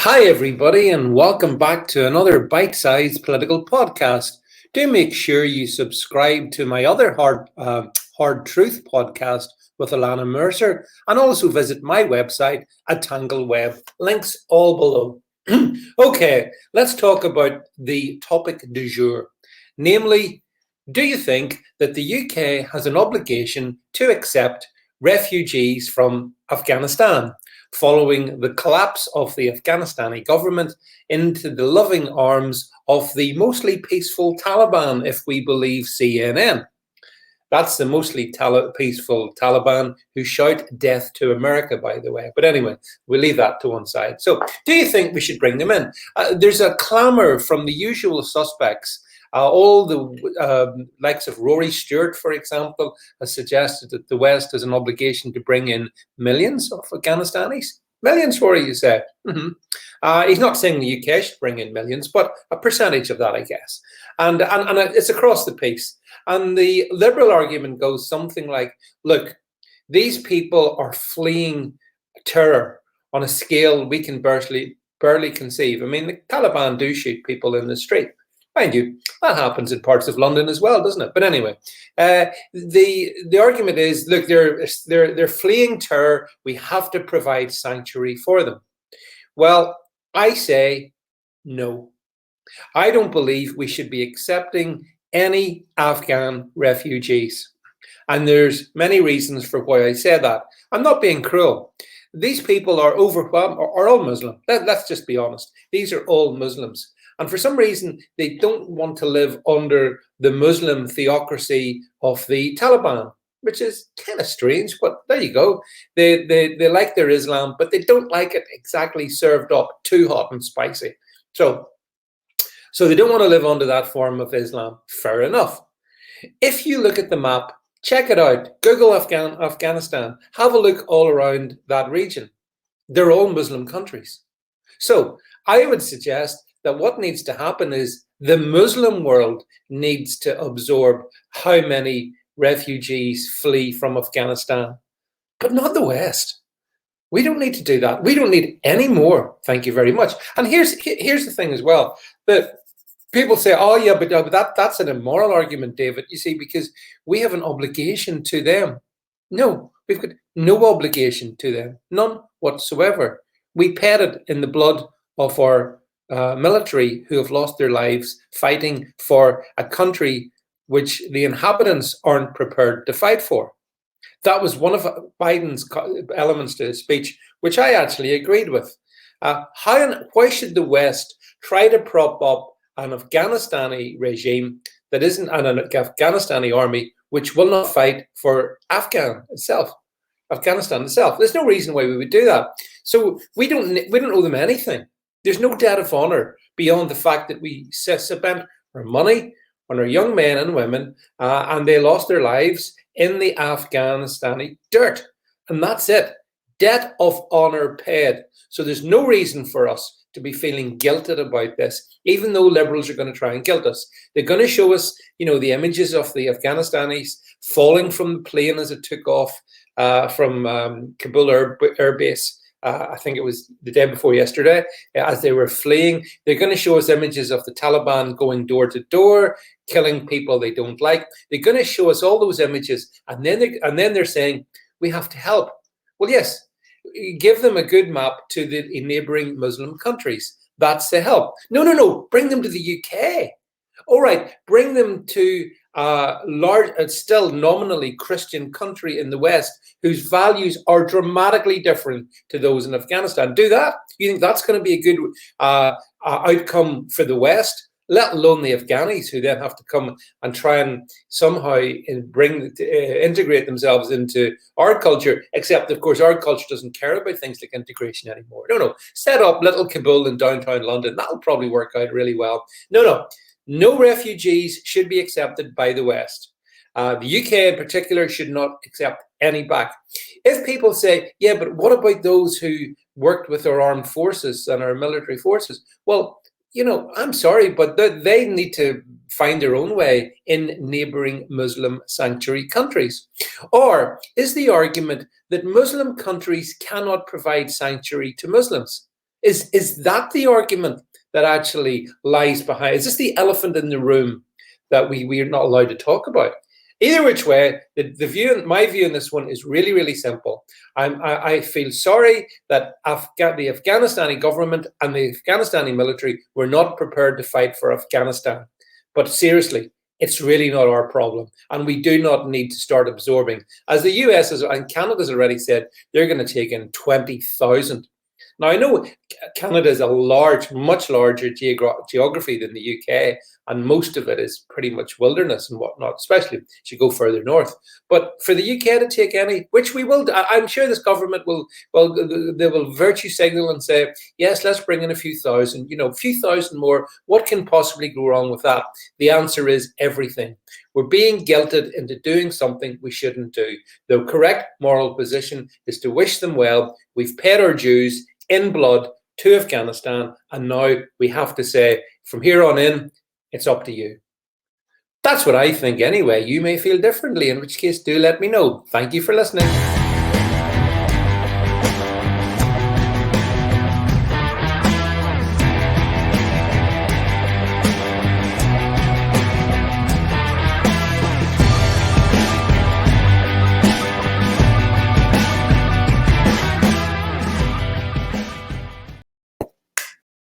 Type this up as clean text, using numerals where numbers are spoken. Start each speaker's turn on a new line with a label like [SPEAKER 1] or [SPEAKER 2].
[SPEAKER 1] Hi, everybody, and welcome back to another bite-sized political podcast. Do make sure you subscribe to my other Hard Truth podcast with Alana Mercer, and also visit my website at TangleWeb. Links all below. Okay, let's talk about the topic du jour, namely, do you think that the UK has an obligation to accept refugees from Afghanistan, following the collapse of the Afghanistani government into the loving arms of the mostly peaceful Taliban, if we believe CNN? That's the mostly peaceful Taliban who shout death to America, by the way. But anyway, we'll leave that to one side. So, do you think we should bring them in? There's a clamour from the usual suspects. All the likes of Rory Stewart, for example, has suggested that the West has an obligation to bring in millions of Afghanistanis. Millions, Rory, you say? He's not saying the UK should bring in millions, but a percentage of that, I guess. And it's across the piece. And the liberal argument goes something like, look, these people are fleeing terror on a scale we can barely conceive. I mean, the Taliban do shoot people in the street. Mind you, that happens in parts of London as well, doesn't it? But anyway, the argument is, look, they're fleeing terror. We have to provide sanctuary for them. Well, I say no. I don't believe we should be accepting any Afghan refugees. And there's many reasons for why I say that. I'm not being cruel. These people are overwhelmed, are all Muslim. Let's just be honest. These are all Muslims. And for some reason, they don't want to live under the Muslim theocracy of the Taliban, which is kind of strange, but there you go. They like their Islam, but they don't like it exactly served up too hot and spicy. So they don't want to live under that form of Islam. Fair enough. If you look at the map, check it out. Google Afghanistan. Have a look all around that region. They're all Muslim countries. So I would suggest that what needs to happen is the Muslim world needs to absorb how many refugees flee from Afghanistan, but not the West. We don't need to do that. We don't need any more. Thank you very much. And here's the thing as well, that people say, oh yeah, but that's an immoral argument, David. You see, because we have an obligation to them. No, we've got no obligation to them, none whatsoever. We paid it in the blood of our military who have lost their lives fighting for a country which the inhabitants aren't prepared to fight for. That was one of Biden's elements to his speech, which I actually agreed with. Why should the West try to prop up an Afghanistani regime that isn't an Afghanistani army which will not fight for Afghanistan itself? There's no reason why we would do that. So we don't owe them anything. There's no debt of honor beyond the fact that we spent our money on our young men and women, and they lost their lives in the Afghanistani dirt. And that's it. Debt of honor paid. So there's no reason for us to be feeling guilted about this, even though liberals are going to try and guilt us. They're going to show us, the images of the Afghanistanis falling from the plane as it took off from Kabul Air Base. I think it was the day before yesterday, as they were fleeing. They're going to show us images of the Taliban going door to door, killing people they don't like. They're going to show us all those images, and then they're saying, we have to help. Well, yes, give them a good map to the neighboring Muslim countries. That's the help. No, bring them to the UK. All right, bring them to a large, still nominally Christian country in the West whose values are dramatically different to those in Afghanistan. Do that. You think that's going to be a good outcome for the West, let alone the Afghanis, who then have to come and try and somehow integrate themselves into our culture, except, of course, our culture doesn't care about things like integration anymore. No. Set up little Kabul in downtown London. That'll probably work out really well. No refugees should be accepted by the West. The UK in particular should not accept any back. If people say, yeah, but what about those who worked with our armed forces and our military forces? Well, I'm sorry, but they need to find their own way in neighboring Muslim sanctuary countries. Or is the argument that Muslim countries cannot provide sanctuary to Muslims? Is that the argument that actually lies behind? Is this the elephant in the room that we are not allowed to talk about? Either which way, my view on this one is really, really simple. I feel sorry that the Afghanistani government and the Afghanistani military were not prepared to fight for Afghanistan. But seriously, it's really not our problem. And we do not need to start absorbing. As the US and Canada's already said, they're going to take in 20,000. Now, I know Canada is a much larger geography than the UK, and most of it is pretty much wilderness and whatnot, especially as you go further north. But for the UK to take any, which we will, I'm sure this government they will virtue signal and say, yes, let's bring in a few thousand, a few thousand more. What can possibly go wrong with that? The answer is everything. We're being guilted into doing something we shouldn't do. The correct moral position is to wish them well. We've paid our dues in blood to Afghanistan, and now we have to say, from here on in, it's up to you. That's what I think anyway. You may feel differently, in which case do let me know. Thank you for listening.